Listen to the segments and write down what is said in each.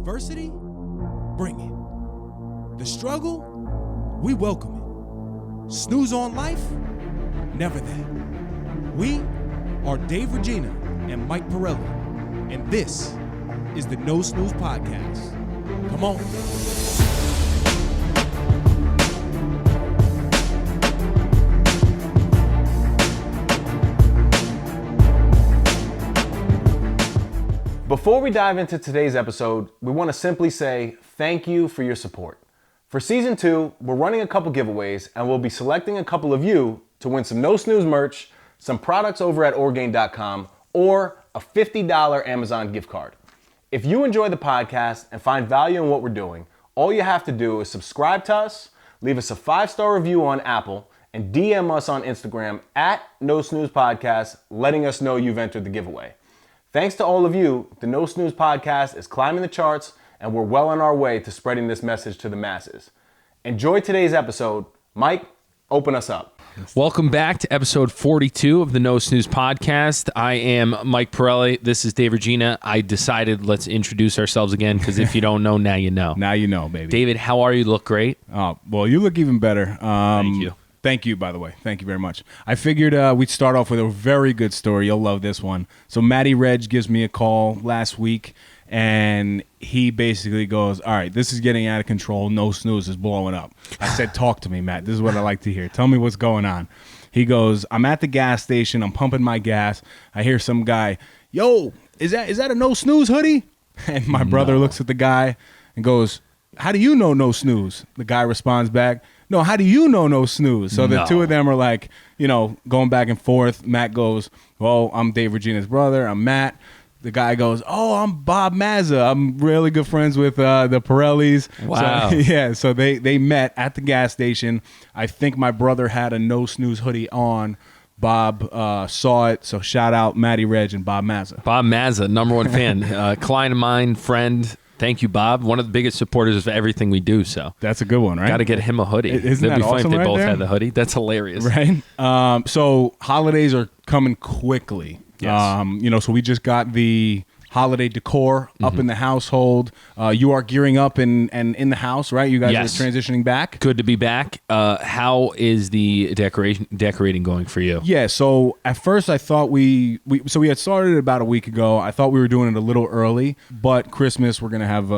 adversity? Bring it. The struggle? We welcome it. Snooze on life? Never that. We are Dave Regina and Mike Pirelli, and this is the No Snooze Podcast. Come on. Before we dive into today's episode, we want to simply say thank you for your support. For season 2, we're running a couple giveaways, and we'll be selecting a couple of you to win some No Snooze merch, some products over at Orgain.com, or a $50 Amazon gift card. If you enjoy the podcast and find value in what we're doing, all you have to do is subscribe to us, leave us a 5-star review on Apple, and DM us on Instagram at NoSnoozePodcast, letting us know you've entered the giveaway. Thanks to all of you, the No Snooze Podcast is climbing the charts, and we're well on our way to spreading this message to the masses. Enjoy today's episode. Mike, open us up. Welcome back to episode 42 of the No Snooze Podcast. I am Mike Pirelli. This is Dave Regina. I decided let's introduce ourselves again because if you don't know, now you know. Now you know, baby. David, how are you? Look great. Oh, well, you look even better. Thank you. Thank you, by the way. Thank you very much. I figured we'd start off with a very good story. You'll love this one. So Matty Reg gives me a call last week, and he basically goes, all right, this is getting out of control. No Snooze is blowing up. I said, talk to me, Matt. This is what I like to hear. Tell me what's going on. He goes, I'm at the gas station. I'm pumping my gas. I hear some guy, yo, is that a No Snooze hoodie? And my brother looks at the guy and goes, how do you know No Snooze? The guy responds back, no, how do you know No Snooze? So the two of them are like, going back and forth. Matt goes, well, I'm Dave Regina's brother. I'm Matt. The guy goes, oh, I'm Bob Mazza. I'm really good friends with the Pirellis. Wow. So they met at the gas station. I think my brother had a No Snooze hoodie on. Bob saw it, so shout out Matty Reg and Bob Mazza. Bob Mazza, number one fan. Client of mine, friend. Thank you, Bob. One of the biggest supporters of everything we do. So that's a good one, right? Got to get him a hoodie. Isn't that awesome? If they right both there? had the hoodie. That's hilarious, right? So holidays are coming quickly. Yes. So we just got the holiday decor up in the household. You are gearing up and in the house, right? You guys Yes. are transitioning back. Good to be back. How is the decorating going for you? Yeah, so at first I thought we had started about a week ago. I thought we were doing it a little early, but Christmas we're going to have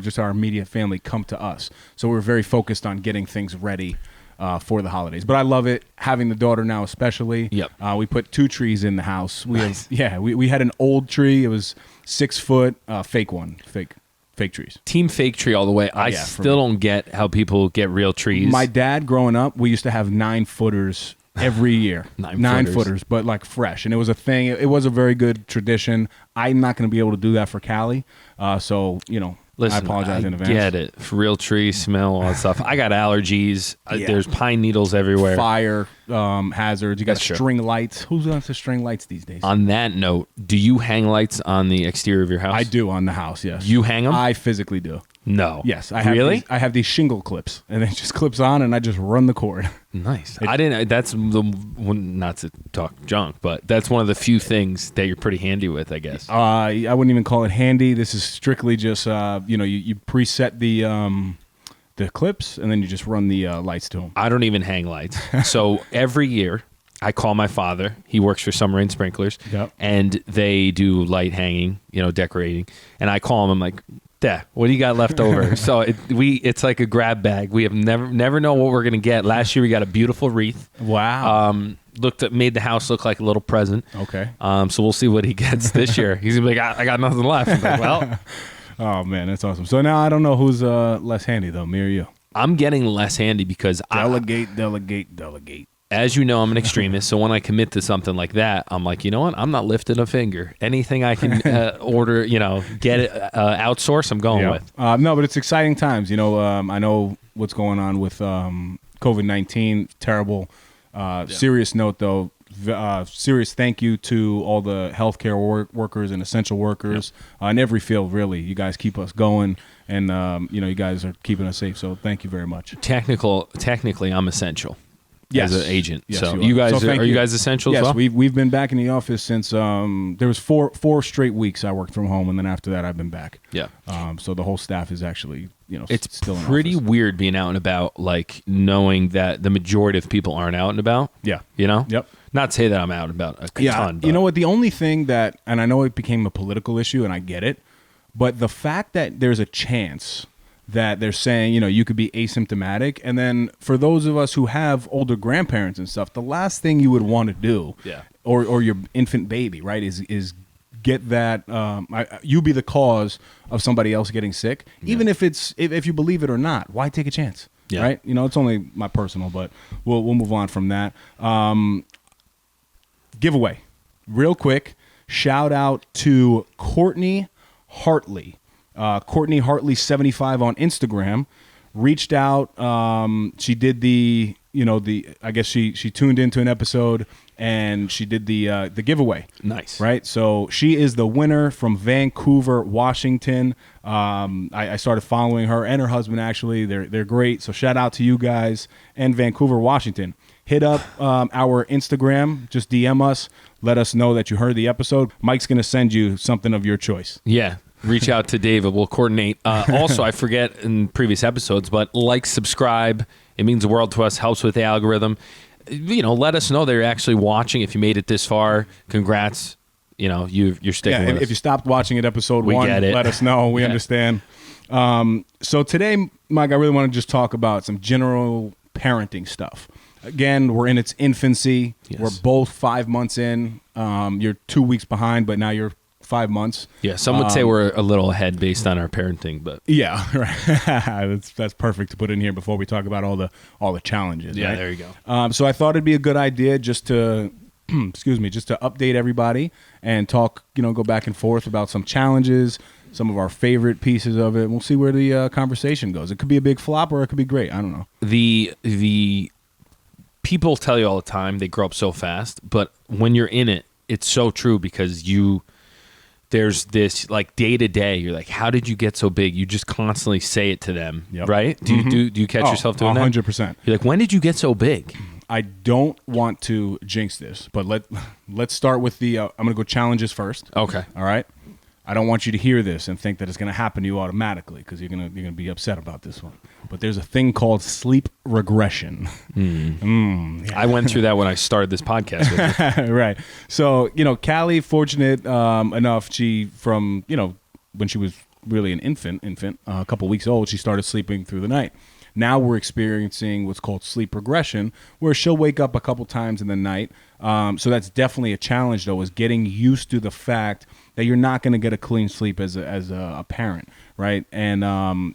just our immediate family come to us. So we're very focused on getting things ready for the holidays. But I love it, having the daughter now especially. Yep. We put 2 trees in the house. Nice. We had an old tree. It was 6 foot, fake trees. Team fake tree all the way. I yeah, still don't get how people get real trees. My dad, growing up, we used to have 9-footers every year. 9 footers, but like fresh. And it was a thing. It was a very good tradition. I'm not going to be able to do that for Cali. Listen, I apologize in advance. Get it. Real tree smell, all that stuff. I got allergies. There's pine needles everywhere. Fire hazards. You got That's true. string lights. Who's on to string lights these days? On that note, do you hang lights on the exterior of your house? I do on the house, yes. You hang them? I physically do. No. Yes. I have really? I have these shingle clips, and it just clips on, and I just run the cord. Nice. I didn't. That's the one, not to talk junk, but that's one of the few things that you're pretty handy with, I guess. I wouldn't even call it handy. This is strictly just you preset the clips, and then you just run the lights to them. I don't even hang lights. So every year, I call my father. He works for Summer Rain Sprinklers, and they do light hanging, decorating. And I call him. I'm like, Dad, what do you got left over? So it's like a grab bag. We have never know what we're gonna get. Last year we got a beautiful wreath. Wow. Made the house look like a little present. Okay. So we'll see what he gets this year. He's gonna be like, I got nothing left. I'm like, well. Oh man, that's awesome. So now I don't know who's less handy though, me or you. I'm getting less handy because delegate. As you know, I'm an extremist. So when I commit to something like that, I'm like, you know what? I'm not lifting a finger. Anything I can order, get it outsource, I'm going with. No, but it's exciting times. I know what's going on with COVID-19. Terrible. Serious note, though. Serious thank you to all the healthcare workers and essential workers in every field, really. You guys keep us going, and you guys are keeping us safe. So thank you very much. Technically, I'm essential. as an agent. Yes, so you are. are you guys essential yes, as well? we've been back in the office since there was four straight weeks I worked from home, and then after that I've been back. Yeah. So the whole staff is actually it's still in pretty office. weird being out and about, like knowing that the majority of people aren't out and about. Yeah. You know? Yep. Not to say that I'm out and about a ton. But You know what? The only thing that, and I know it became a political issue, and I get it, but the fact that there's a chance that they're saying, you could be asymptomatic, and then for those of us who have older grandparents and stuff, the last thing you would want to do, or your infant baby, right, is get that you be the cause of somebody else getting sick, even if you believe it or not. Why take a chance? Yeah. Right? It's only my personal, but we'll move on from that. Giveaway, real quick. Shout out to Courtney Hartley. Courtney Hartley 75 on Instagram reached out. She did I guess she tuned into an episode and she did the giveaway. Nice. Right. So she is the winner from Vancouver, Washington. I started following her and her husband. Actually, they're great. So shout out to you guys and Vancouver, Washington. Hit up our Instagram. Just DM us. Let us know that you heard the episode. Mike's going to send you something of your choice. Yeah. Reach out to David. We'll coordinate. Also, I forget in previous episodes, but subscribe. It means the world to us. Helps with the algorithm. Let us know that you're actually watching. If you made it this far, congrats. You're sticking with us. If you stopped watching at episode We 1, get it. let us know. We understand. So today, Mike, I really want to just talk about some general parenting stuff. Again, we're in its infancy. Yes. We're both 5 months in. You're 2 weeks behind, but now you're 5 months. Yeah, some would say we're a little ahead based on our parenting, but yeah, right. that's perfect to put in here before we talk about all the challenges. yeah, right? there you go. So I thought it'd be a good idea just to just to update everybody and talk, go back and forth about some challenges, some of our favorite pieces of it. We'll see where the conversation goes. It could be a big flop or it could be great. I don't know. The people tell you all the time they grow up so fast, but when you're in it, it's so true because there's this like day to day. You're like, how did you get so big? You just constantly say it to them, right? Do you catch yourself doing 100%. that? You're like, when did you get so big? I don't want to jinx this, but let's start with the. I'm gonna go challenges first. Okay. All right. I don't want you to hear this and think that it's gonna happen to you automatically because you're gonna be upset about this one. But there's a thing called sleep regression. I went through that when I started this podcast with you. Right. So, Callie, fortunate enough, she from, when she was really an infant, a couple weeks old, she started sleeping through the night. Now we're experiencing what's called sleep regression, where she'll wake up a couple times in the night. So that's definitely a challenge, though, is getting used to the fact that you're not going to get a clean sleep as a parent, right? And,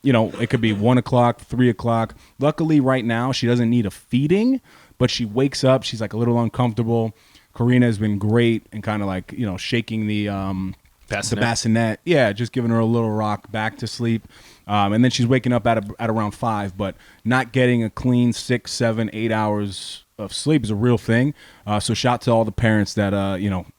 it could be 1 o'clock, 3 o'clock. Luckily, right now, she doesn't need a feeding, but she wakes up. She's like a little uncomfortable. Karina has been great and kind of like, shaking the bassinet. Yeah, just giving her a little rock back to sleep. And then she's waking up at around 5, but not getting a clean 6, 7, 8 hours of sleep is a real thing. So shout to all the parents that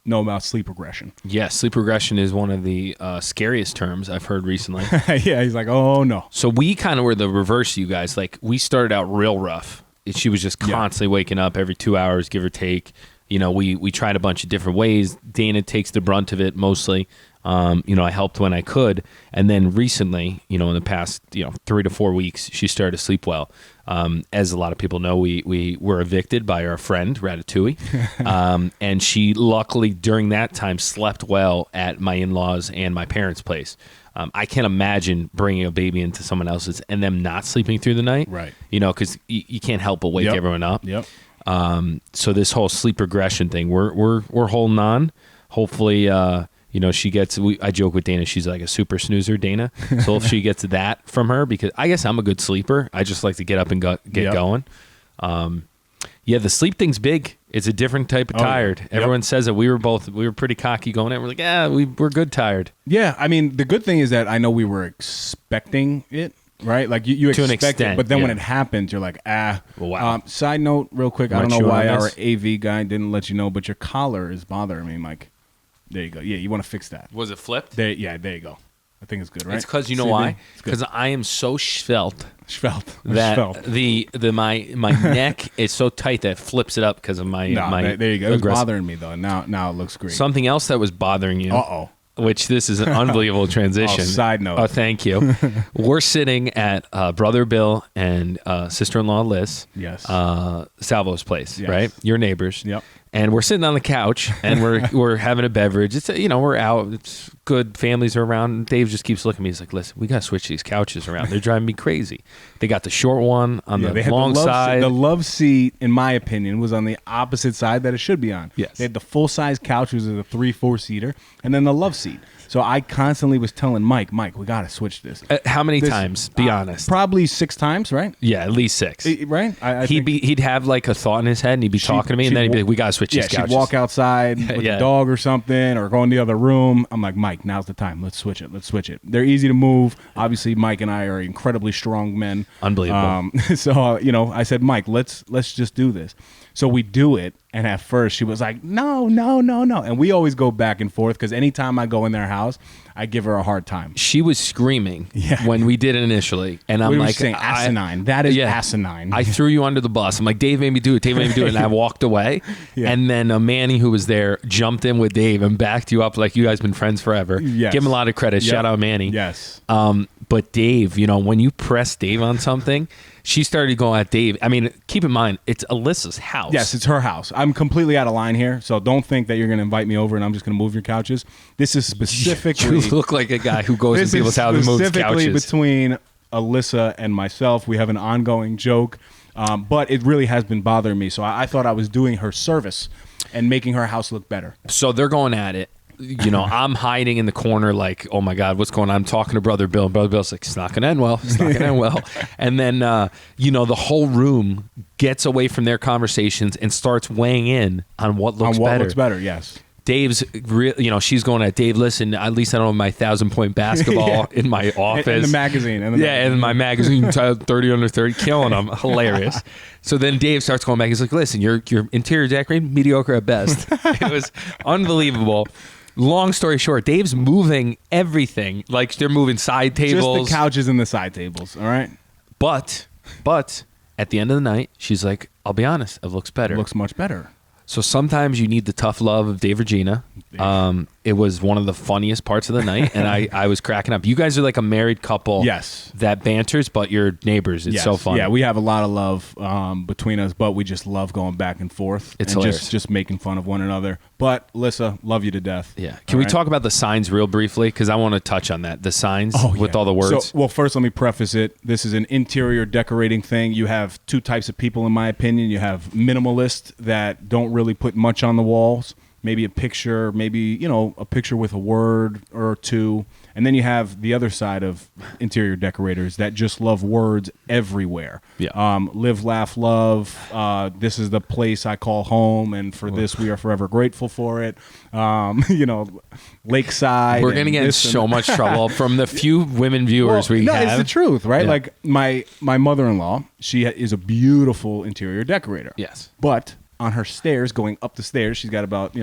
know about sleep regression. Yeah, sleep regression is one of the scariest terms I've heard recently. Yeah, he's like, oh no. So we kind of were the reverse of you guys. Like we started out real rough. She was just constantly waking up every 2 hours, give or take. We tried a bunch of different ways. Dana takes the brunt of it mostly. I helped when I could. And then recently, in the past, 3 to 4 weeks, she started to sleep well. As a lot of people know, we were evicted by our friend, Ratatouille. And she luckily during that time slept well at my in-laws and my parents' place. I can't imagine bringing a baby into someone else's and them not sleeping through the night. Right. because you can't help but wake everyone up. Yep. So this whole sleep regression thing, we're holding on. Hopefully, she gets. I joke with Dana. She's like a super snoozer, Dana. So if she gets that from her, because I guess I'm a good sleeper. I just like to get up and get going. The sleep thing's big. It's a different type of tired. Yep. Everyone says it. We were pretty cocky going in. We're like, we're good tired. Yeah, I mean, the good thing is that I know we were expecting it. Right, like you To an expect it, extent, but then when yeah. it happens, you're like, Well, wow. Side note, real quick, I Want don't to know chew why on our this? AV guy didn't let you know, but your collar is bothering me, Mike. There you go. Yeah, you want to fix that. Was it flipped? There you go. I think it's good, right? It's because you know CB? why? It's good. Because I am so svelte Svelte. that Svelte. my neck is so tight that it flips it up because of my No, my there you go. It was aggressive- bothering me though. Now it looks great. Something else that was bothering you. Uh-oh. Which this is an unbelievable transition. Oh, side note. Oh, thank you. We're sitting at Brother Bill and sister-in-law Liz. Yes. Salvo's place, Yes. right? Your neighbors. Yep. And we're sitting on the couch and we're having a beverage. It's we're out. It's good. Families are around. And Dave just keeps looking at me. He's like, "Listen, we gotta switch these couches around. They're driving me crazy." They got the short one on They the had long the love side. The love seat, in my opinion, was on the opposite side that it should be on. Yes. They had the full size couch, which is a 3-4 seater, and then the love seat. So I constantly was telling Mike, we got to switch this. How many times? Be honest. Probably 6 times, right? Yeah, at least 6. Right? I think He'd have like a thought in his head and he'd be talking to me, and then he'd be like, "We gotta switch these couches." she'd walk outside with Yeah. the dog or something, or go in the other room. I'm like, Mike, now's the time. Let's switch it. They're easy to move. Obviously, Mike and I are incredibly strong men. Unbelievable. So I said, Mike, let's just do this. So we do it, and at first she was like, no, and we always go back and forth because anytime I go in their house, I give her a hard time. She was screaming Yeah. when we did it initially, and I'm We were like, saying asinine. That is asinine. I threw you under the bus. I'm like, Dave made me do it. And I walked away. Yeah. And then Manny, who was there, jumped in with Dave and backed you up like you guys been friends forever. Yes. Give him a lot of credit. Yep. Shout out Manny. Yes. But Dave, when you press Dave on something, she started going at Dave. I mean, keep in mind, it's Alyssa's house. Yes, it's her house. I'm completely out of line here, so don't think that you're going to invite me over and I'm just going to move your couches. This is specifically... You look like a guy who goes in This people's is house and moves specifically couches. between Alyssa and myself. We have an ongoing joke, but it really has been bothering me. So I thought I was doing her service and making her house look better. So they're going at it. I'm hiding in the corner like, oh my God, what's going on? I'm talking to Brother Bill, and Brother Bill's like, it's not going to end well. It's not going to end well. And then, the whole room gets away from their conversations and starts weighing in on what looks better. Looks better, yes. Dave's, she's going at Dave, listen, at least I don't have my 1,000-point basketball in my office. In the magazine. In my magazine, 30 under 30, killing them. Hilarious. So then Dave starts going back. He's like, listen, your interior decorating, mediocre at best. It was unbelievable. Long story short, Dave's moving everything. Like they're moving side tables. Just the couches and the side tables, all right? But at the end of the night, she's like, I'll be honest, it looks better. It looks much better. So sometimes you need the tough love of Dave Regina. It was one of the funniest parts of the night, and I was cracking up. You guys are like a married couple. Yes. That banters, but you're neighbors. It's so fun. Yeah, we have a lot of love between us, but we just love going back and forth. It's and hilarious. just making fun of one another. But, Alyssa, love you to death. Yeah. Can we talk about the signs real briefly? Because I want to touch on that. The signs with all the words. So, first, let me preface it. This is an interior decorating thing. You have 2 types of people, in my opinion. You have minimalists that don't really put much on the walls. Maybe a picture, a picture with a word or 2. And then you have the other side of interior decorators that just love words everywhere. Yeah. Live, laugh, love. This is the place I call home, and for this we are forever grateful for it. Lakeside. We're going to get in so much trouble from the few women viewers we have. It's the truth, right? Yeah. Like my mother-in-law, she is a beautiful interior decorator. Yes. But on her stairs, going up the stairs, she's got about,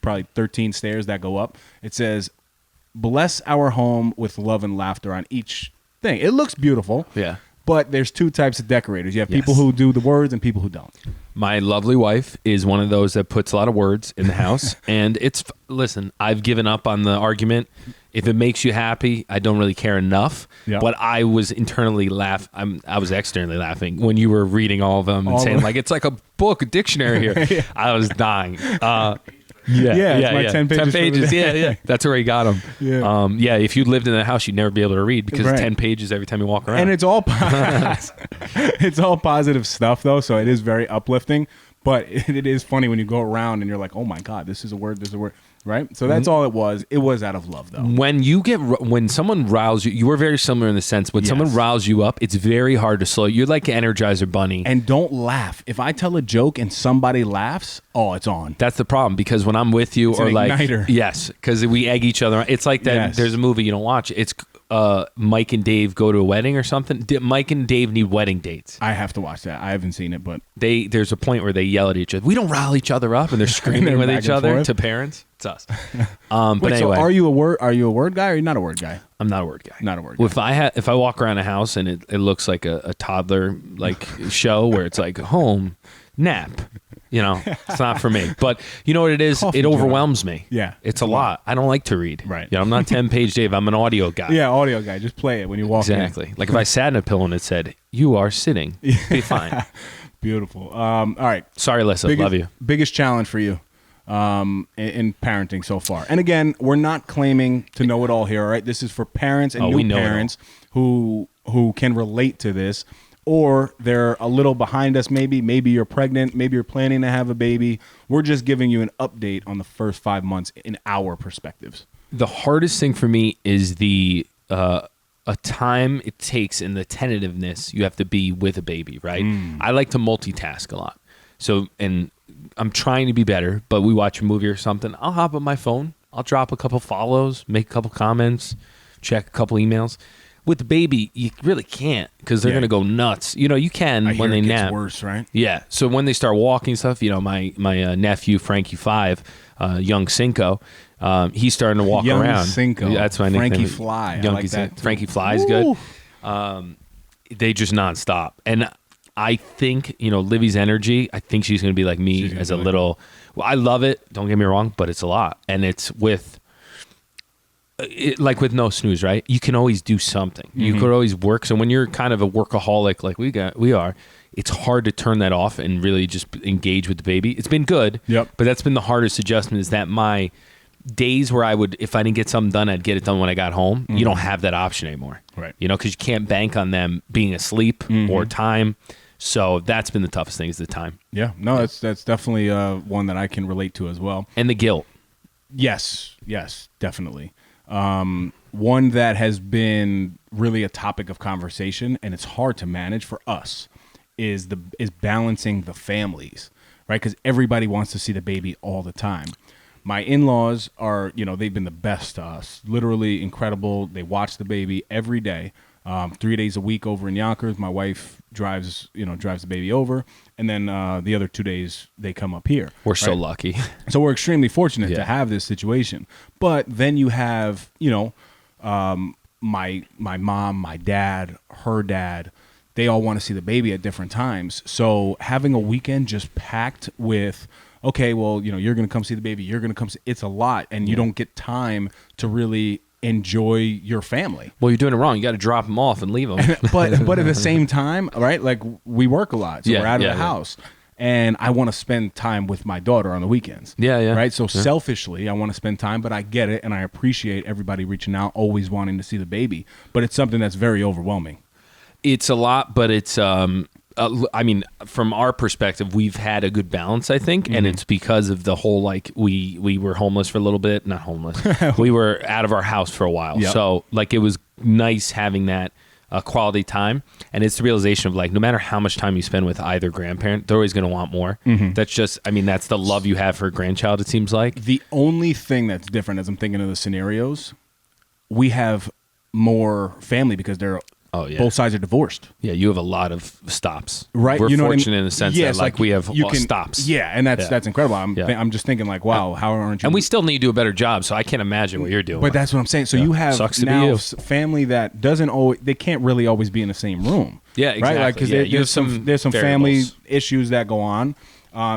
probably 13 stairs that go up. It says, bless our home with love and laughter on each thing. It looks beautiful. Yeah. But there's 2 types of decorators. You have Yes. people who do the words and people who don't. My lovely wife is one of those that puts a lot of words in the house. And listen, I've given up on the argument. If it makes you happy, I don't really care enough. Yeah. But I was internally I was externally laughing when you were reading all of them and saying, like, it's like a book, a dictionary here. Yeah. I was dying. It's my 10 pages. 10 pages. Yeah. That's where he got them. Yeah. If you lived in that house, you'd never be able to read because Right. it's 10 pages every time you walk around. And it's all it's all positive stuff, though, so it is very uplifting. But it is funny when you go around and you're like, oh, my God, this is a word, right? So that's all it was. It was out of love, though. When someone riles you were very similar in the sense when someone riles you up, it's very hard to slow. You're like an Energizer bunny. And don't laugh. If I tell a joke and somebody laughs, it's on. That's the problem because when I'm with you It's or an like igniter. yes, because we egg each other on. It's like that. Yes. There's a movie you don't watch. It's Mike and Dave go to a wedding or something. Mike and Dave need wedding dates. I have to watch that. I haven't seen it, but There's a point where they yell at each other. We don't rile each other up, and they're screaming they're with back each and other forth. to parents. It's us. But Wait, anyway, so are you a word guy or are you not a word guy? I'm not a word guy. Not a word guy. If I walk around a house and it looks like a toddler like show where it's like home, nap, it's not for me. But you know what it is? Coffee It jar. overwhelms me. Yeah. It's a lot. I don't like to read. Right. I'm not 10-page Dave. I'm an audio guy. Yeah, audio guy. Just play it when you walk in. Exactly. Like if I sat in a pillow and it said, "You are sitting," be fine. Beautiful. All right. Sorry, Lissa. Love you. Biggest challenge for you in parenting so far. And again, we're not claiming to know it all here, all right? This is for parents and we new know it all. parents who can relate to this, or they're a little behind us maybe. Maybe you're pregnant. Maybe you're planning to have a baby. We're just giving you an update on the first 5 months in our perspectives. The hardest thing for me is the a time it takes and the tentativeness you have to be with a baby, right? I like to multitask a lot. So, and I'm trying to be better, but we watch a movie or something, I'll hop on my phone, I'll drop a couple follows, make a couple comments, check a couple emails. With the baby, you really can't because they're going to go nuts. You can I when hear they it gets nap. worse, right? Yeah. So when they start walking stuff, my nephew, Frankie 5, young Cinco, he's starting to walk Young around. Cinco. That's my nickname. Frankie Fly. I like that too. Frankie Fly is good. They just nonstop. And I think, Livy's energy, I think she's going to be like me as a little, I love it. Don't get me wrong, but it's a lot. And it's like with No Snooze, right? You can always do something. You could always work. So when you're kind of a workaholic like we are, it's hard to turn that off and really just engage with the baby. It's been good, Yep. but that's been the hardest adjustment is that my days where I would, if I didn't get something done, I'd get it done when I got home. You don't have that option anymore. Right. Because you can't bank on them being asleep or time. So that's been the toughest thing is the time. Yeah. No, that's definitely one that I can relate to as well. And the guilt. Yes, definitely. One that has been really a topic of conversation, and it's hard to manage for us, is balancing the families, right? Because everybody wants to see the baby all the time. My in-laws are, they've been the best to us, literally incredible. They watch the baby every day, 3 days a week over in Yonkers. My wife drives the baby over, and then the other 2 days they come up here. We're so lucky. So we're extremely fortunate to have this situation. But then you have, my mom, my dad, her dad, they all want to see the baby at different times. So having a weekend just packed with, okay, well, you're going to come see the baby. You're going to come see, it's a lot. And you don't get time to really enjoy your family. Well, you're doing it wrong. You got to drop them off and leave them. but at the same time, right? Like we work a lot. So we're out of the house. And I want to spend time with my daughter on the weekends. Yeah. Right? So selfishly, I want to spend time, but I get it. And I appreciate everybody reaching out, always wanting to see the baby. But it's something that's very overwhelming. It's a lot, but it's, from our perspective, we've had a good balance, I think. And it's because of the whole, we were homeless for a little bit. Not homeless. We were out of our house for a while. Yep. So, it was nice having that quality time. And it's the realization of, no matter how much time you spend with either grandparent, they're always going to want more. That's just, that's the love you have for a grandchild, it seems like. The only thing that's different as I'm thinking of the scenarios, we have more family because they're both sides are divorced. Yeah, you have a lot of stops. Right. We're fortunate what I mean? in the sense yes, that we have you can, stops. Yeah, and that's incredible. I'm just thinking wow, how aren't you? And we still need to do a better job, so I can't imagine what you're doing. But that's what I'm saying. So you have Sucks to be now you. family that doesn't always, they can't really always be in the same room. Yeah, exactly. Right? Because there's some family issues that go on.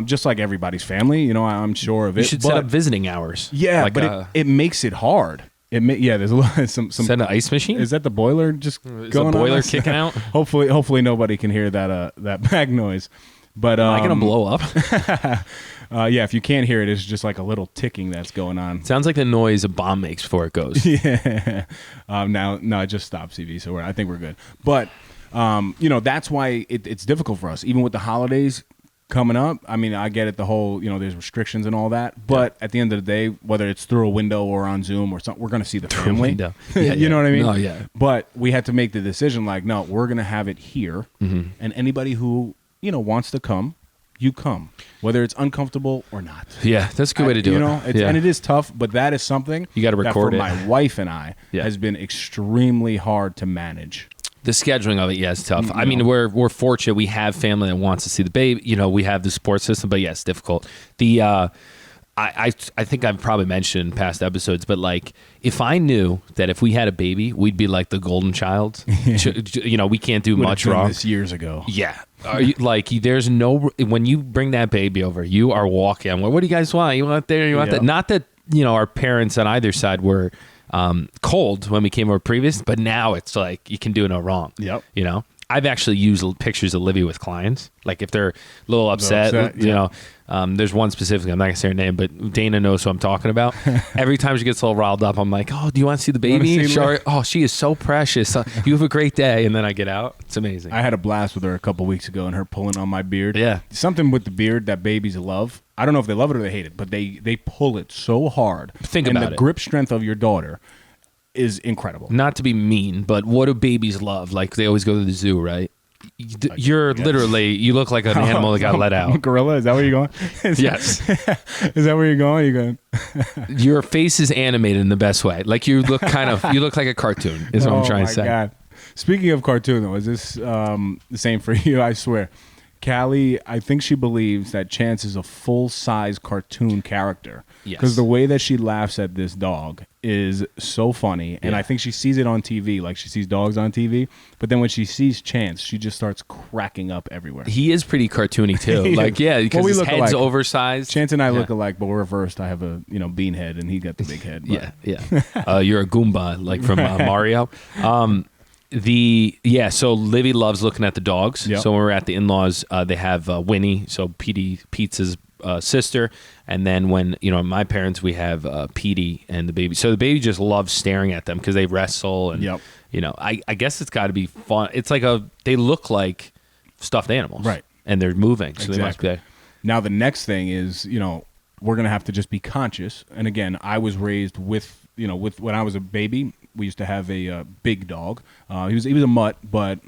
Just like everybody's family, I'm sure of it. You should set up visiting hours. Yeah, but it makes it hard. There's a lot some set an ice machine. Is that the boiler just is going the boiler on? kicking out? Hopefully nobody can hear that back noise. But am I gonna blow up? Yeah, if you can't hear it, it's just like a little ticking that's going on. Sounds like the noise a bomb makes before it goes. Yeah. No, it just stopped, CV. So I think we're good. But that's why it's difficult for us, even with the holidays coming up. I get it, the whole, there's restrictions and all that, but at the end of the day, whether it's through a window or on Zoom or something, we're going to see the family. You know what I mean? No, yeah. But we had to make the decision no, we're going to have it here. And anybody who, wants to come, you come, whether it's uncomfortable or not. Yeah, that's a good way to do it. And it is tough, but that is something you got to record that it. for my wife and I has been extremely hard to manage. The scheduling of it, is tough. We're fortunate. We have family that wants to see the baby. We have the support system, but it's difficult. I think I've probably mentioned in past episodes, but like if I knew that if we had a baby, we'd be like the golden child, we can't do much wrong. This years ago. Yeah. There's no, when you bring that baby over, you are walking. What do you guys want? You want there? You want that? Not that, our parents on either side were cold when we came over previous, but now it's like you can do no wrong. Yep. I've actually used pictures of Livy with clients. Like if they're a little upset, there's one specifically, I'm not going to say her name, but Dana knows who I'm talking about. Every time she gets a little riled up, I'm like, oh, do you want to see the baby? Oh, she is so precious. You have a great day. And then I get out. It's amazing. I had a blast with her a couple weeks ago and her pulling on my beard. Yeah. Something with the beard that babies love. I don't know if they love it or they hate it, but they pull it so hard. Think about it. And the grip strength of your daughter is incredible. Not to be mean, but what do babies love? Like they always go to the zoo, right? You're literally, you look like an animal that got let out. Gorilla? Is that where you're going? Yes. Is that where you're going? You're going. Your face is animated in the best way. Like you look you look like a cartoon is what I'm trying to say. God. Speaking of cartoon though, is this the same for you? I swear. Callie, I think she believes that Chance is a full-size cartoon character. Yes. Because the way that she laughs at this dog is so funny. And I think she sees it on TV, like she sees dogs on TV. But then when she sees Chance, she just starts cracking up everywhere. He is pretty cartoony, too. Because his head's oversized. Chance and I look alike, but we're reversed. I have a bean head, and he got the big head. But. Yeah. You're a Goomba, like from Mario. So Livy loves looking at the dogs. Yep. So when we're at the in-laws, they have Winnie, so Pete's sister, and then when my parents, we have Petey and the baby. So the baby just loves staring at them because they wrestle, and I guess it's got to be fun. It's like they look like stuffed animals, right? And they're moving, so exactly. they must be. Now the next thing is we're gonna have to just be conscious. And again, I was raised with when I was a baby. We used to have a big dog. He was a mutt, but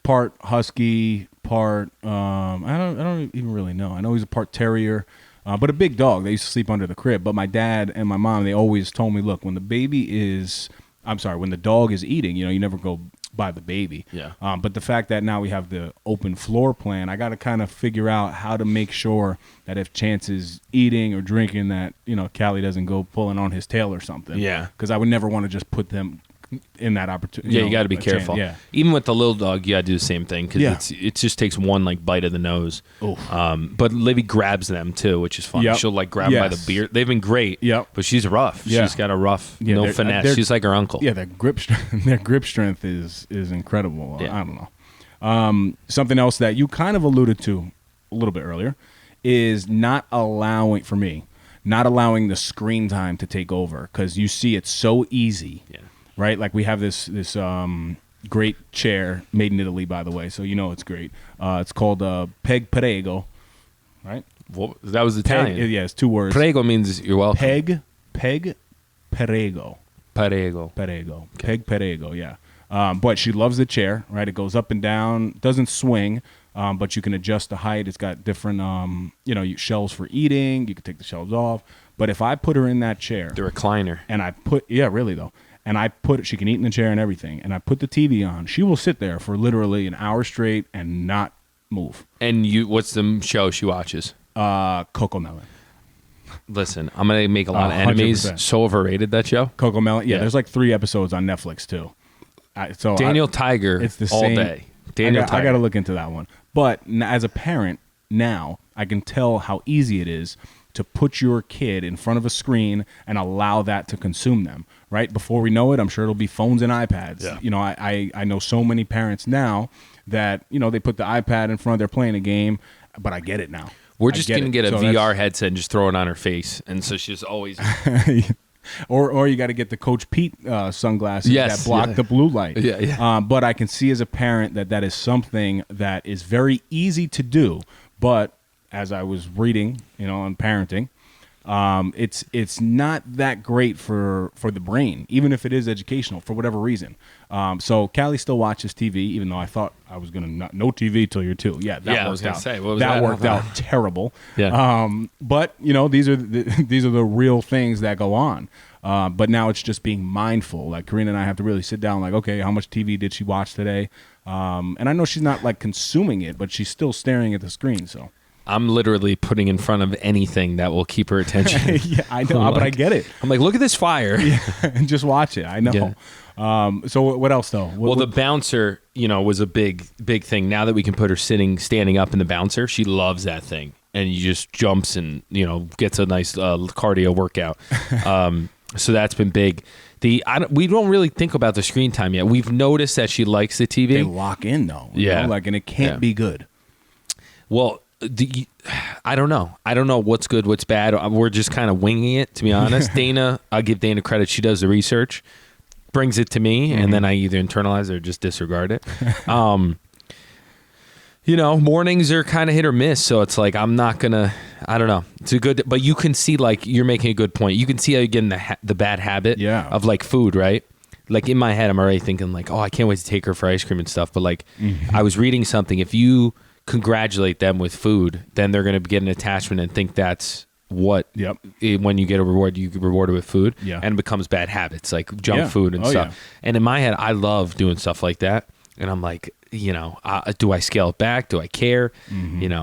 part husky, part I don't even really know. I know he's a part terrier, but a big dog. They used to sleep under the crib. But my dad and my mom, they always told me, look, when the dog is eating, you never go by the baby. Yeah. But the fact that now we have the open floor plan, I got to kind of figure out how to make sure that if Chance is eating or drinking, that Callie doesn't go pulling on his tail or something. Yeah. Because I would never want to just put them in that opportunity. Yeah, you got to be careful. Yeah. Even with the little dog, you got to do the same thing because it just takes one bite of the nose. But Livy grabs them too, which is fun. Yep. She'll grab them by the beard. They've been great. Yep. But she's rough. Yeah. She's got a rough, no finesse. She's like her uncle. Yeah, their grip strength is incredible. Yeah. I don't know. Something else that you kind of alluded to a little bit earlier is not allowing the screen time to take over because you see it's so easy. Yeah. Right? Like we have this great chair made in Italy, by the way, so it's great. It's called Peg Prego, right? Well, that was Italian. Yeah, it's 2 words. Prego means you're welcome. Peg Prego. Prego. Okay. Peg Prego, yeah. But she loves the chair, right? It goes up and down, doesn't swing, but you can adjust the height. It's got different, shelves for eating. You can take the shelves off. But if I put her in that chair. The recliner. And really though. And she can eat in the chair and everything. And I put the TV on. She will sit there for literally an hour straight and not move. And what's the show she watches? Cocomelon. Listen, I'm going to make a lot of enemies. 100%. So overrated, that show. Cocomelon. Yeah, there's 3 episodes on Netflix too. Daniel Tiger it's the all same, day. I got to look into that one. But as a parent now, I can tell how easy it is to put your kid in front of a screen and allow that to consume them, right? Before we know it, I'm sure it'll be phones and iPads. Yeah. I know so many parents now that, they put the iPad in front, they're playing a game, but I get it now. We're just going to get a VR headset and just throw it on her face. And so she's always... Or you got to get the Coach Pete sunglasses that block the blue light. Yeah. But I can see as a parent that is something that is very easy to do, but as I was reading, on parenting, it's not that great for the brain, even if it is educational for whatever reason. So Callie still watches TV, even though I thought I was gonna no TV till you're 2. Yeah, that worked out. That worked out terrible. Yeah. But these are the real things that go on. But now it's just being mindful. Like Karina and I have to really sit down. Like, okay, how much TV did she watch today? And I know she's not consuming it, but she's still staring at the screen. So. I'm literally putting in front of anything that will keep her attention. Yeah, I know, but I get it. I'm like, look at this fire. Yeah, and just watch it. I know. Yeah. So what else though? The bouncer, was a big thing. Now that we can put her standing up in the bouncer, she loves that thing, and you just jumps and gets a nice cardio workout. So that's been big. We don't really think about the screen time yet. We've noticed that she likes the TV. They lock in though. Yeah, and it can't be good. Well, I don't know. I don't know what's good, what's bad. We're just kind of winging it, to be honest. Dana, I'll give Dana credit. She does the research, brings it to me, and then I either internalize it or just disregard it. Mornings are kind of hit or miss, so it's like I'm not gonna. I don't know. It's a good, but you can see, like, you're making a good point. You can see how you're getting the bad habit of like food, right? Like in my head, I'm already thinking like, oh, I can't wait to take her for ice cream and stuff. But like, I was reading something. If you congratulate them with food, then they're going to get an attachment and think that's what. Yep. When you get a reward, you get rewarded with food. Yeah. And it becomes bad habits like junk food and stuff. Yeah. And in my head, I love doing stuff like that. And I'm like, do I scale it back? Do I care?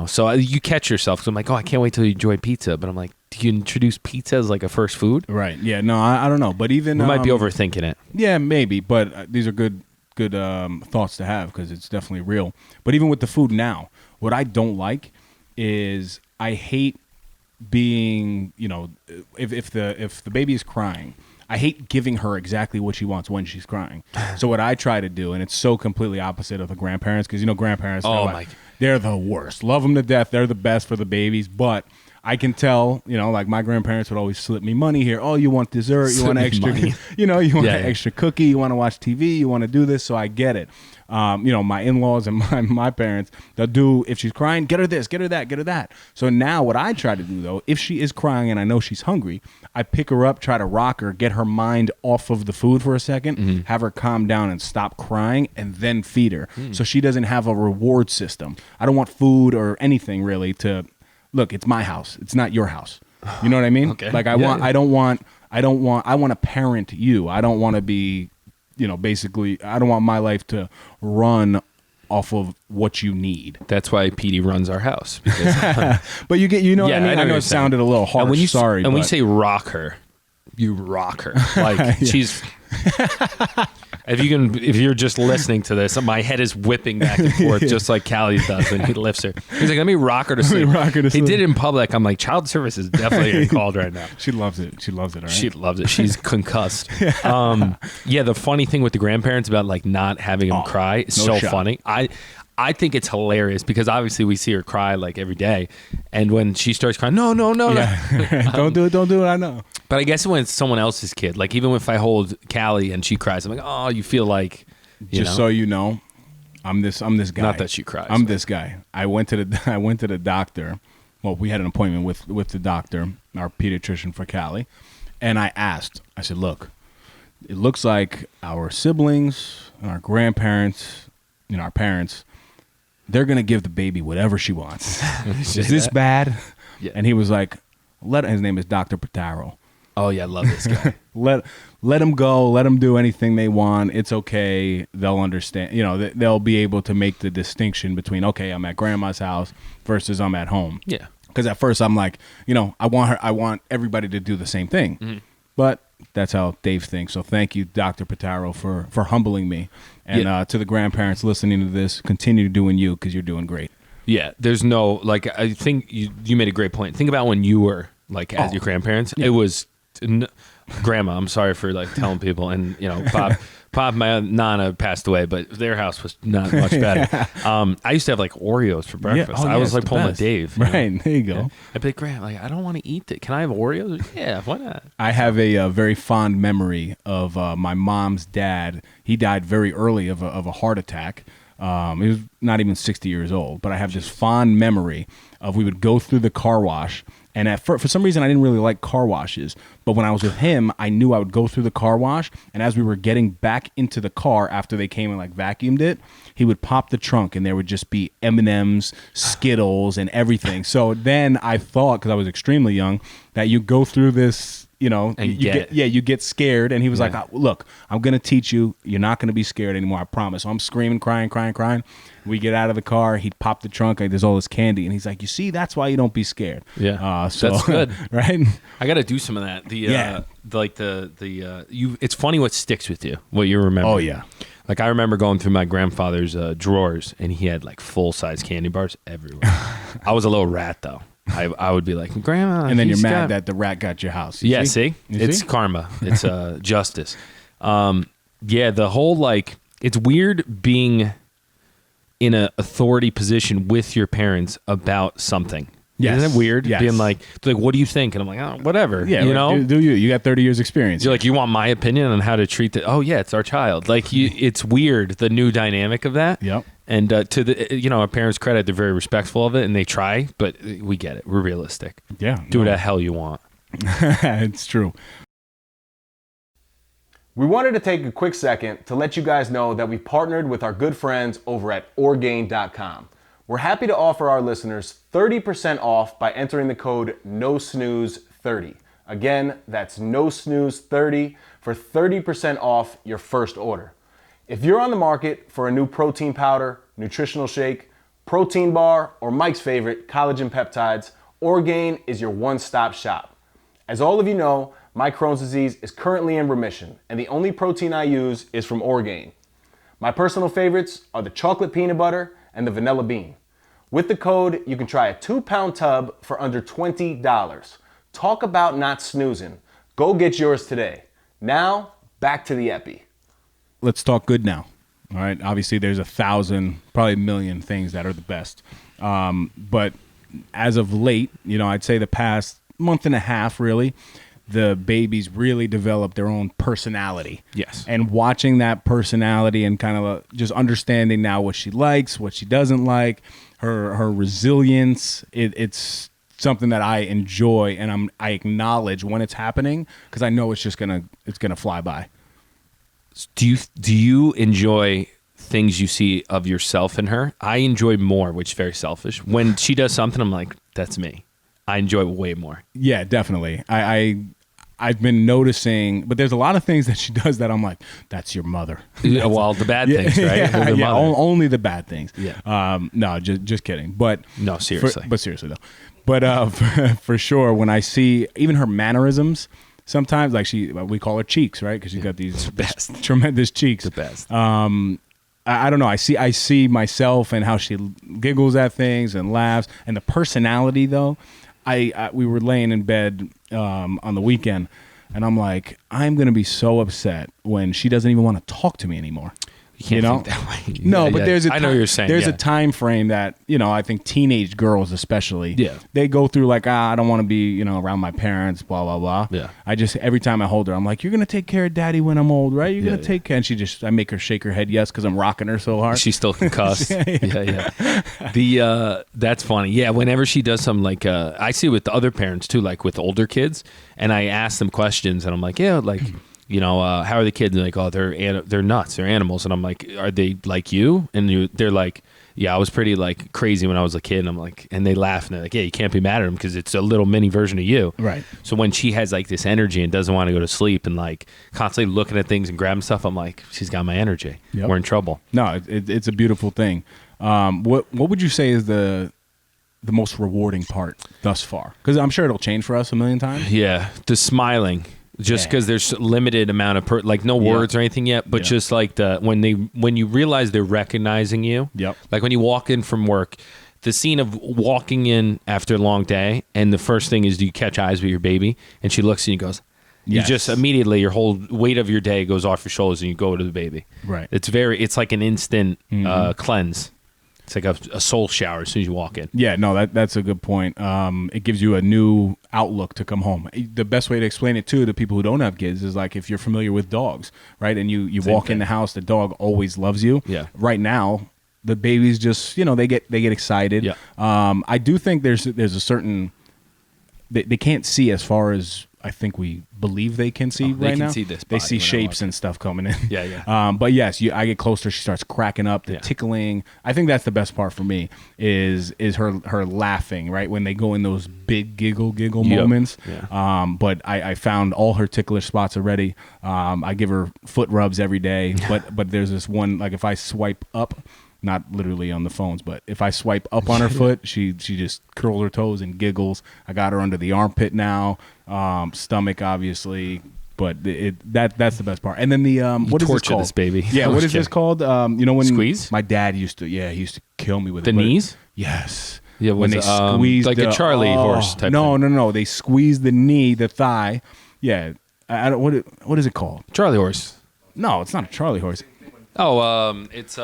So you catch yourself. So I'm like, oh, I can't wait till you enjoy pizza. But I'm like, do you introduce pizza as like a first food? Right. Yeah. No, I don't know. But even we might be overthinking it. Yeah, maybe. But these are good thoughts to have because it's definitely real. But even with the food now, what I don't like is I hate being, if the baby is crying, I hate giving her exactly what she wants when she's crying. So what I try to do, and it's so completely opposite of the grandparents, because grandparents, they're the worst. Love them to death. They're the best for the babies, but I can tell, like my grandparents would always slip me money here. Oh, you want dessert? You want extra? You want an extra cookie? You want to watch TV? You want to do this? So I get it. My in-laws and my parents, they'll do, if she's crying, get her this, get her that, get her that. So now what I try to do though, if she is crying and I know she's hungry, I pick her up, try to rock her, get her mind off of the food for a second, have her calm down and stop crying, and then feed her. So she doesn't have a reward system. I don't want food or anything really to. Look, it's my house. It's not your house. You know what I mean? Okay. Like I want to parent you. I don't want to be, basically, I don't want my life to run off of what you need. That's why PD runs our house. Because, but what I mean? I know it sounded a little harsh. And when when you say rock her, you rock her. Like she's. If you're just listening to this, my head is whipping back and forth just like Callie does when he lifts her. He's like, let me rock her to sleep. He did it in public. I'm like, child service is definitely getting called right now. She loves it. All right? She loves it. She's concussed. The funny thing with the grandparents about like not having them cry is so funny. I think it's hilarious because obviously we see her cry like every day. And when she starts crying, no. Don't do it. I know. But I guess when it's someone else's kid, like even if I hold Callie and she cries, I'm like, oh, you feel like, so you know, I'm this guy. Not that she cries. I'm this guy. I went to the doctor. Well, we had an appointment with the doctor, our pediatrician for Callie. And I said, look, it looks like our siblings and our grandparents, our parents, they're going to give the baby whatever she wants. Is this bad? Yeah. And he was like, his name is Dr. Pataro. Oh, yeah, I love this guy. let them go. Let them do anything they want. It's okay. They'll understand. They'll be able to make the distinction between, okay, I'm at grandma's house versus I'm at home. Yeah. Because at first I'm like, I want everybody to do the same thing. Mm-hmm. But that's how Dave thinks. So thank you, Dr. Pataro, for humbling me. And to the grandparents listening to this, continue doing you because you're doing great. Yeah, there's no, I think you made a great point. Think about when you were, as your grandparents. Yeah. It was, Grandma, I'm sorry for, telling people. And, Pop, my Nana passed away, but their house was not much better. I used to have, Oreos for breakfast. I was, pulling a Dave. Right, there you go. Yeah. I'd be like, Grandma, I don't want to eat it. Can I have Oreos? Yeah, why not? I have a very fond memory of my mom's dad. He died very early of a heart attack. He was not even 60 years old, but I have this fond memory of we would go through the car wash, and for some reason I didn't really like car washes, but when I was with him, I knew I would go through the car wash, and as we were getting back into the car after they came and vacuumed it, he would pop the trunk, and there would just be M&Ms, Skittles, and everything. So then I thought, because I was extremely young, that you go through this, and you get scared. And he was like, look, I'm going to teach you. You're not going to be scared anymore. I promise. So I'm screaming, crying. We get out of the car. He popped the trunk. There's all this candy. And he's like, you see, that's why you don't be scared. Yeah. So that's good. Right. I got to do some of that. It's funny what sticks with you, what you remember. Oh, yeah. Like I remember going through my grandfather's drawers, and he had like full-size candy bars everywhere. I was a little rat, though. I would be like, Grandma. And then you're mad that the rat got your house. You see? It's karma. It's justice. The whole it's weird being in an authority position with your parents about something. Yes. Isn't it weird? Yes. Being like, what do you think? And I'm like, oh, whatever. Yeah, you know? Do you? You got 30 years experience. You're like, you want my opinion on how to treat it? Oh, yeah, it's our child. It's weird, the new dynamic of that. Yep. And to the, our parents' credit, they're very respectful of it, and they try, but we get it. We're realistic. Yeah. Do what the hell you want. It's true. We wanted to take a quick second to let you guys know that we partnered with our good friends over at Orgain.com. We're happy to offer our listeners 30% off by entering the code NoSnooze30. Again, that's NoSnooze30 for 30% off your first order. If you're on the market for a new protein powder, nutritional shake, protein bar, or Mike's favorite, collagen peptides, Orgain is your one-stop shop. As all of you know, my Crohn's disease is currently in remission, and the only protein I use is from Orgain. My personal favorites are the chocolate peanut butter and the vanilla bean. With the code, you can try a 2-pound tub for under $20. Talk about not snoozing. Go get yours today. Now, back to the epi. Let's talk good now. All right. Obviously, there's 1,000, probably a million things that are the best. But as of late, I'd say the past month and a half, really, the babies really develop their own personality. Yes. And watching that personality and kind of just understanding now what she likes, what she doesn't like, her resilience, it's something that I enjoy, and I acknowledge when it's happening because I know it's gonna fly by. Do you enjoy things you see of yourself in her? I enjoy more, which is very selfish. When she does something, I'm like, that's me. I enjoy it way more. Yeah, definitely. I've been noticing, but there's a lot of things that she does that I'm like, that's your mother. Well, the bad things, right? Yeah, only the bad things. Yeah. No, just kidding. But no, seriously. But seriously though. But for sure, when I see even her mannerisms, sometimes we call her cheeks, right? Because she's got these tremendous cheeks. The best. I don't know. I see myself and how she giggles at things and laughs, and the personality though. We were laying in bed on the weekend, and I'm like, I'm gonna be so upset when she doesn't even want to talk to me anymore. You can't think that way. No, but there's I know what you're saying. There's a time frame that I think teenage girls especially, they go through like, I don't want to be around my parents, blah blah blah. Yeah. I just every time I hold her, I'm like, you're gonna take care of daddy when I'm old, right? You're gonna take care. And I make her shake her head yes because I'm rocking her so hard. She's still concussed. Yeah. That's funny. Yeah, whenever she does something like I see with the other parents too, like with older kids, and I ask them questions, and I'm like, how are the kids? And they're like, oh, they're nuts. They're animals. And I'm like, are they like you? And they're like, yeah, I was pretty like crazy when I was a kid. And I'm like, and they laugh and they're like, yeah, you can't be mad at them because it's a little mini version of you. Right. So when she has like this energy and doesn't want to go to sleep and like constantly looking at things and grabbing stuff, I'm like, she's got my energy. Yep. We're in trouble. No, it's a beautiful thing. What would you say is the most rewarding part thus far? Because I'm sure it'll change for us a million times. Yeah, the smiling. Just because there's limited amount of no words or anything yet, but just like when you realize they're recognizing you. Yep. Like when you walk in from work, the scene of walking in after a long day, and the first thing is, do you catch eyes with your baby? And she looks at you and goes, you just immediately, your whole weight of your day goes off your shoulders and you go to the baby. Right. It's like an instant cleanse. It's like a soul shower as soon as you walk in. Yeah, no, that's a good point. It gives you a new outlook to come home. The best way to explain it too to people who don't have kids is like if you're familiar with dogs, right? And you walk in the house, the dog always loves you. Yeah. Right now, the babies just they get excited. Yeah. I do think there's a certain they can't see as far as I think we believe they can see they right can now. see this They body see when I shapes walk and stuff coming in. Yeah. But yes, I get closer. She starts cracking up, the tickling. I think that's the best part for me is her laughing, right? When they go in those big giggle moments. Yeah. But I found all her ticklish spots already. I give her foot rubs every day. But there's this one, like if I swipe up, not literally on the phones, but if I swipe up on her foot, she just curls her toes and giggles. I got her under the armpit now, stomach obviously, but that's the best part. And then the what is this torture called? this baby. Yeah, what is this called? You know when Squeeze? my dad used to kill me with The it. But knees? Yes. Yeah, when they was, squeeze like a Charlie horse type No, thing. no, they squeeze the knee, the thigh. Yeah, I don't. What is it called? Charlie horse. No, it's not a Charlie horse. Oh, it's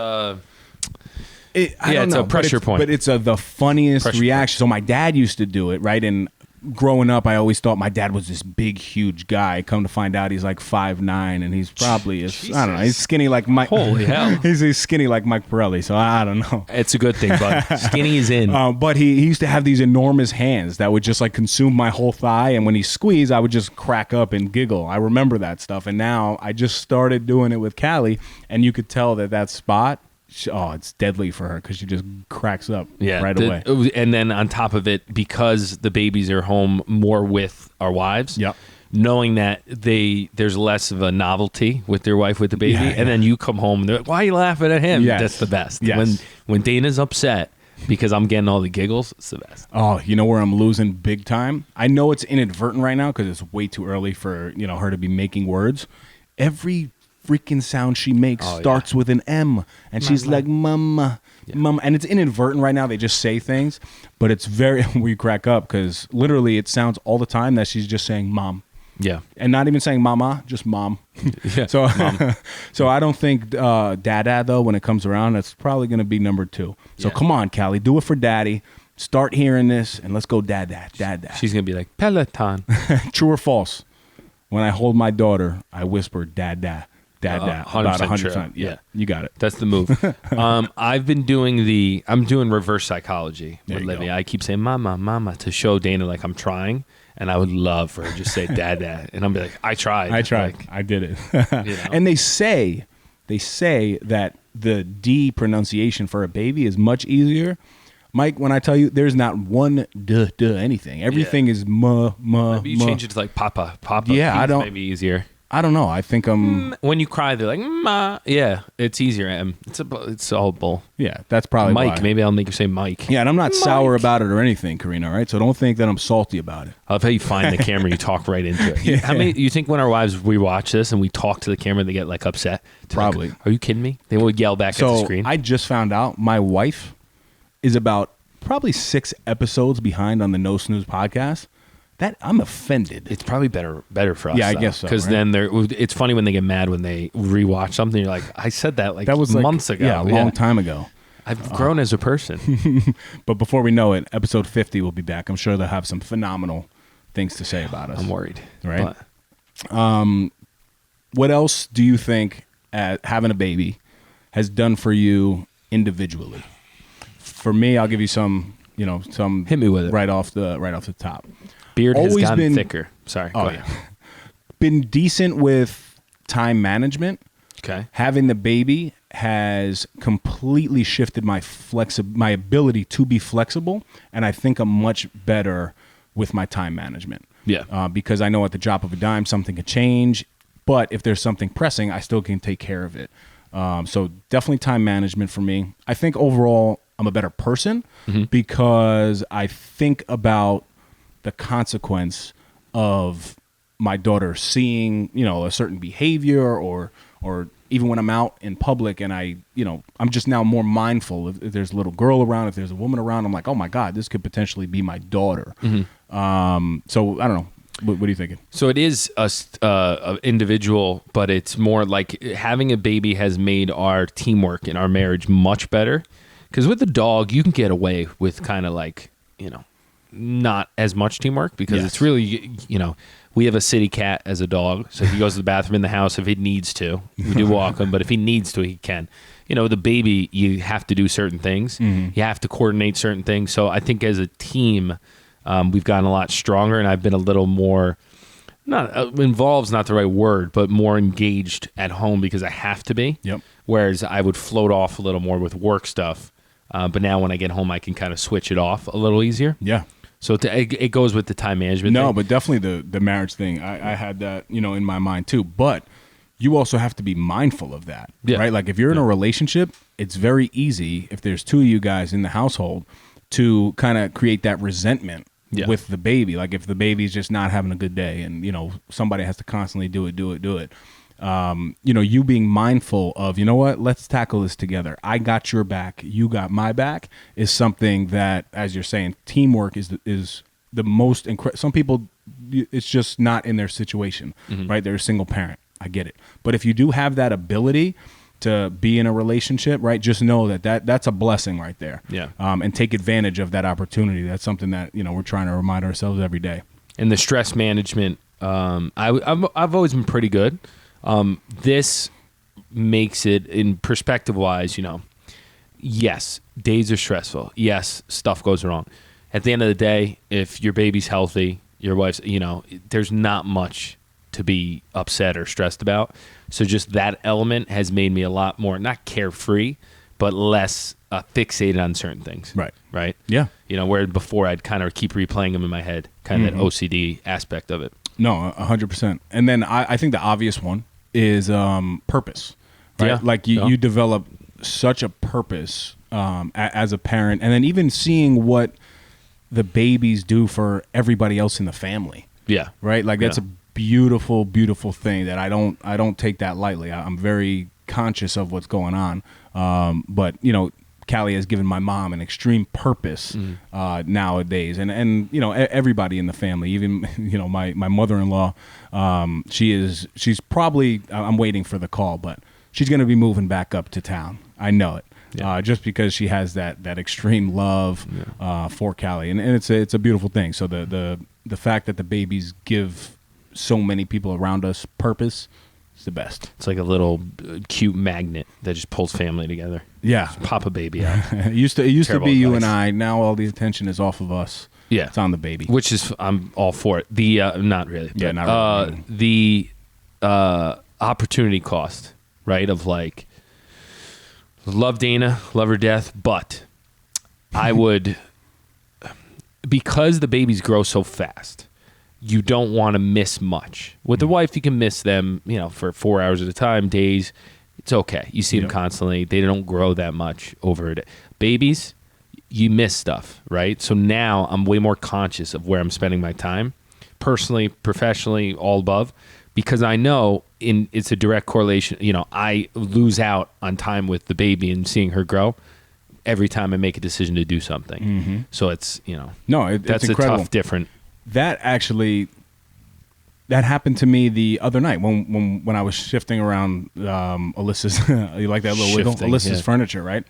I don't it's know, a pressure point. But it's the funniest Pressure reaction. So my dad used to do it, right? And growing up, I always thought my dad was this big, huge guy. Come to find out, he's like 5'9", and he's probably I don't know. He's skinny like Mike. Holy hell! he's skinny like Mike Pirelli. So I don't know. It's a good thing, bud. Skinny is in. But he used to have these enormous hands that would just like consume my whole thigh, and when he squeezed, I would just crack up and giggle. I remember that stuff, and now I just started doing it with Callie, and you could tell that spot. It's deadly for her because she just cracks up right away. And then on top of it, because the babies are home more with our wives, knowing that there's less of a novelty with their wife with the baby, and then you come home and they're like, why are you laughing at him? Yes. That's the best. Yes. When Dana's upset because I'm getting all the giggles, it's the best. Oh, you know where I'm losing big time? I know it's inadvertent right now because it's way too early for her to be making words. Every freaking sound she makes starts with an M, and she's like mama, mama, and it's inadvertent right now. They just say things, but it's very we crack up because literally it sounds all the time that she's just saying mom, and not even saying mama, just mom. So mom. So I don't think dada though when it comes around that's probably going to be number 2. So come on, Callie, do it for daddy. Start hearing this and let's go dada. She's gonna be like Peloton. True or false? When I hold my daughter, I whisper dada. About 100 times. Yeah, you got it. That's the move. I'm doing reverse psychology with Livy. I keep saying mama to show Dana like I'm trying, and I would love for her to just say dad, and I'll be like, I tried. Like, I did it. And they say that the D pronunciation for a baby is much easier. Mike, when I tell you, there's not one duh anything. Everything is ma. Maybe you change it to like papa. Yeah, I don't. Maybe easier. I don't know. I think when you cry, they're like ma. Yeah, it's easier. It's all bull. Yeah, that's probably Mike. Why. Maybe I'll make you say Mike. Yeah, and I'm not sour about it or anything, Karina. All right, so don't think that I'm salty about it. I love how you find the camera. You talk right into it. How many? You think when our wives rewatch this and we talk to the camera, they get like upset? Probably. Like, are you kidding me? They would yell back at the screen. I just found out my wife is about probably 6 episodes behind on the No Snooze podcast. That I'm offended. It's probably better for us. Yeah, I guess so. Because then it's funny when they get mad when they rewatch something. You're like, I said that was months ago. Yeah, a long time ago. I've grown as a person. But before we know it, episode 50 will be back. I'm sure they'll have some phenomenal things to say about us. I'm worried. Right? But. What else do you think having a baby has done for you individually? For me, I'll give you some hit me with it right off the top. Beard has gotten thicker. Sorry. Go ahead. Been decent with time management. Okay. Having the baby has completely shifted my ability to be flexible, and I think I'm much better with my time management. Yeah. Because I know at the drop of a dime something could change, but if there's something pressing, I still can take care of it. So definitely time management for me. I think overall I'm a better person because I think about the consequence of my daughter seeing, a certain behavior or even when I'm out in public and I'm just now more mindful if there's a little girl around, if there's a woman around, I'm like, oh my God, this could potentially be my daughter. So I don't know. What are you thinking? So it is a individual, but it's more like having a baby has made our teamwork in our marriage much better. Because with the dog, you can get away with kind of like, not as much teamwork because it's really, we have a city cat as a dog. So he goes to the bathroom in the house if he needs to. We do walk him, but if he needs to, he can. The baby, you have to do certain things. You have to coordinate certain things. So I think as a team, we've gotten a lot stronger, and I've been a little more not involves not the right word, but more engaged at home because I have to be. Yep. Whereas I would float off a little more with work stuff. But now when I get home, I can kind of switch it off a little easier. Yeah. So it goes with the time management No, thing. but definitely the marriage thing. I had that, in my mind too. But you also have to be mindful of that, right? Like if you're in a relationship, it's very easy if there's two of you guys in the household to kind of create that resentment with the baby. Like if the baby's just not having a good day and, somebody has to constantly do it. You being mindful of, you know what, let's tackle this together. I got your back. You got my back is something that, as you're saying, teamwork is the most incredible. Some people, it's just not in their situation, right? They're a single parent. I get it. But if you do have that ability to be in a relationship, right, just know that's a blessing right there. Yeah. And take advantage of that opportunity. That's something that, we're trying to remind ourselves every day. And the stress management, I've always been pretty good. This makes it, in perspective-wise, yes, days are stressful. Yes, stuff goes wrong. At the end of the day, if your baby's healthy, your wife's, there's not much to be upset or stressed about. So just that element has made me a lot more, not carefree, but less fixated on certain things. Right? Yeah. Where before I'd kind of keep replaying them in my head, kind of that OCD aspect of it. No, 100%. And then I think the obvious one is purpose, right? Yeah. Like you develop such a purpose as a parent, and then even seeing what the babies do for everybody else in the family. Yeah. Right? Like that's a beautiful, beautiful thing that I don't take that lightly. I'm very conscious of what's going on. But Callie has given my mom an extreme purpose nowadays, and everybody in the family, even my mother-in-law, she's probably, I'm waiting for the call, but she's going to be moving back up to town. I know it. Yeah. Just because she has that extreme love for Callie, and it's a beautiful thing. So the fact that the babies give so many people around us purpose is the best. It's like a little cute magnet that just pulls family together. Yeah, just pop a baby out. It used to be advice. You and I. Now all the attention is off of us. Yeah, it's on the baby, which is I'm all for it. The not really. Yeah, but, not really. The opportunity cost, right? Of like, love Dana, love her death, but I would, because the babies grow so fast, you don't want to miss much. With the wife, you can miss them, for 4 hours at a time, days. It's okay. You see them constantly. They don't grow that much over it. Babies, you miss stuff, right? So now I'm way more conscious of where I'm spending my time, personally, professionally, all above, because I know it's a direct correlation. I lose out on time with the baby and seeing her grow every time I make a decision to do something. Mm-hmm. So it's, that's it's a tough, different. That happened to me the other night when I was shifting around Alyssa's you like that little wiggle? Alyssa's furniture, right?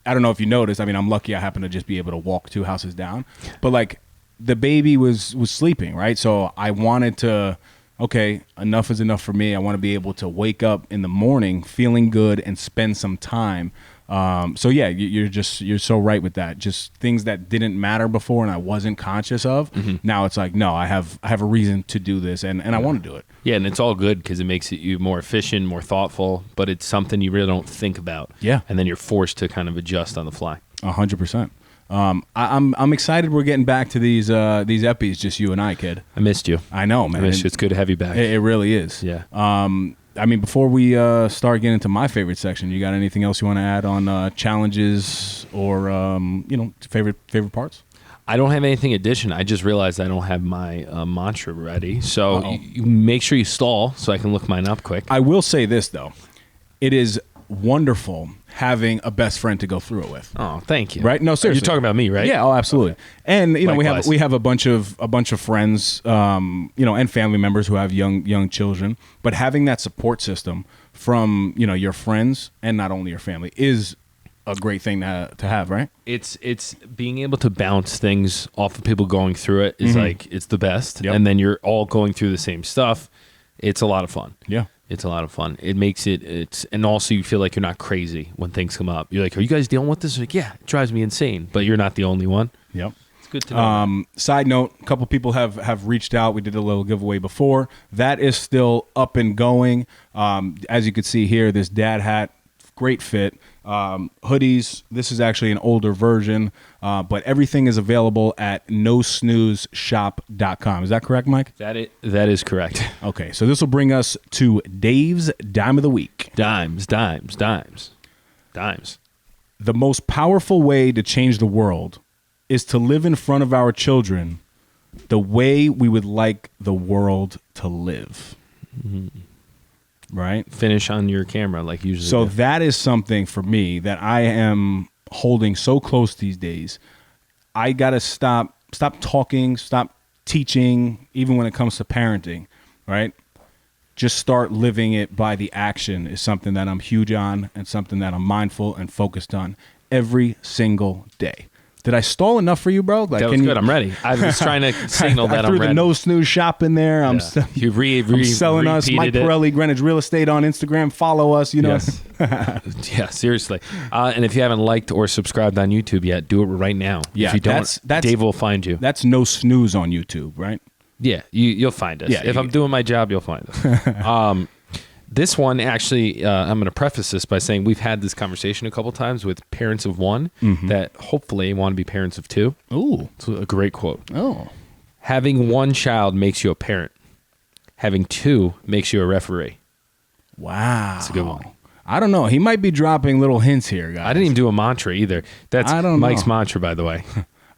I don't know if you noticed. I mean, I'm lucky I happen to just be able to walk 2 houses down. But like the baby was sleeping, right? So I wanted to, okay, enough is enough for me. I want to be able to wake up in the morning feeling good and spend some time. So yeah, you're so right with that. Just things that didn't matter before and I wasn't conscious of. Mm-hmm. Now it's like, no, I have a reason to do this and I want to do it. Yeah. And it's all good because it makes you more efficient, more thoughtful, but it's something you really don't think about. Yeah. And then you're forced to kind of adjust on the fly. 100%. I'm excited we're getting back to these epis, just you and I, kid. I missed you. I know, man. I missed you. It's good to have you back. It really is. Yeah. I mean, before we start getting into my favorite section, you got anything else you want to add on challenges or favorite parts? I don't have anything additional. I just realized I don't have my mantra ready. So you make sure you stall so I can look mine up quick. I will say this though, it is wonderful having a best friend to go through it with. Oh, thank you. Right? No, seriously. You're talking about me, right? Yeah. Oh, absolutely. Okay. And Likewise. we have a bunch of friends, and family members who have young children. But having that support system from your friends and not only your family is a great thing to have, right? It's being able to bounce things off of people going through it is like it's the best. Yep. And then you're all going through the same stuff. It's a lot of fun. Yeah. It's a lot of fun. It makes and also you feel like you're not crazy when things come up. You're like, are you guys dealing with this? Like, yeah, it drives me insane, but you're not the only one. Yep. It's good to know. Side note, a couple people have reached out. We did a little giveaway before. That is still up and going. As you can see here, this dad hat, great fit. Hoodies, this is actually an older version, but everything is available at NoSnoozeShop.com. Is that correct, Mike? That is correct. Okay, so this will bring us to Dave's Dime of the Week. Dimes. The most powerful way to change the world is to live in front of our children the way we would like the world to live. Mm-hmm. Right? Finish on your camera like usually. So that is something for me that I am holding so close these days. I got to stop talking, stop teaching, even when it comes to parenting, right? Just start living it by the action is something that I'm huge on and something that I'm mindful and focused on every single day. Did I stall enough for you, bro? Like, that was good. I'm ready. I was trying to signal that I'm ready. I threw the No Snooze shop in there. I'm selling us. Mike Pirelli, Greenwich Real Estate on Instagram. Follow us. You know. Yes. Yeah, seriously. And if you haven't liked or subscribed on YouTube yet, do it right now. Yeah, if you don't, Dave will find you. That's No Snooze on YouTube, right? Yeah, you'll find us. Yeah, if I'm doing my job, you'll find us. This one, actually, I'm going to preface this by saying we've had this conversation a couple times with parents of one that hopefully want to be parents of two. Ooh. It's a great quote. Oh. Having one child makes you a parent. Having two makes you a referee. Wow. It's a good one. I don't know. He might be dropping little hints here, guys. I didn't even do a mantra either. That's Mike's mantra, by the way.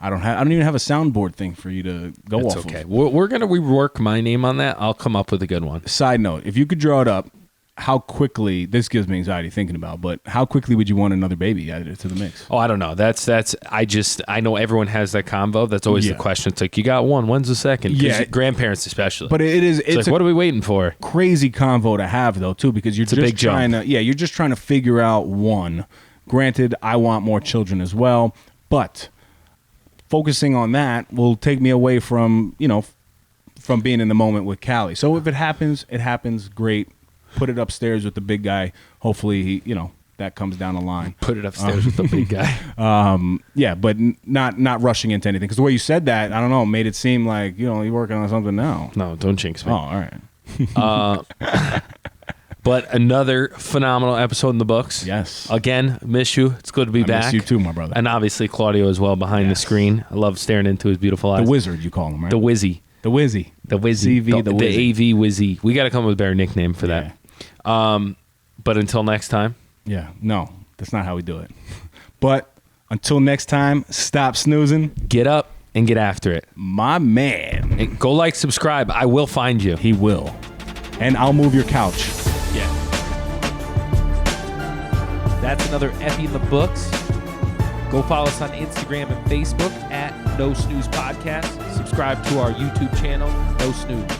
I don't even have a soundboard thing for you to go off of. Okay. We're going to rework my name on that. I'll come up with a good one. Side note, if you could draw it up, how quickly, this gives me anxiety thinking about, but how quickly would you want another baby added to the mix? Oh, I don't know. I know everyone has that convo. That's always the question. It's like, you got one. When's the second? Yeah. Grandparents especially. But it's like, what are we waiting for? Crazy convo to have though, too, because you're you're just trying to figure out one. Granted, I want more children as well, but focusing on that will take me away from being in the moment with Callie. So if it happens, great. Put it upstairs with the big guy. Hopefully, that comes down the line. Put it upstairs with the big guy. Yeah, but not rushing into anything. Because the way you said that, I don't know, made it seem like, you're working on something now. No, don't jinx me. Oh, all right. But another phenomenal episode in the books. Yes. Again, miss you. It's good to be back. Miss you too, my brother. And obviously Claudio as well behind the screen. I love staring into his beautiful eyes. The wizard, you call him, right? The Wizzy. The Wizzy. The Wizzy. CV, the Wizzy. The AV Wizzy. We got to come up with a better nickname for that. But until next time. Yeah, no, that's not how we do it. But until next time, stop snoozing. Get up and get after it. My man. And go like, subscribe. I will find you. He will. And I'll move your couch. Yeah. That's another Effie in the books. Go follow us on Instagram and Facebook at No Snooze Podcast. Subscribe to our YouTube channel, No Snooze.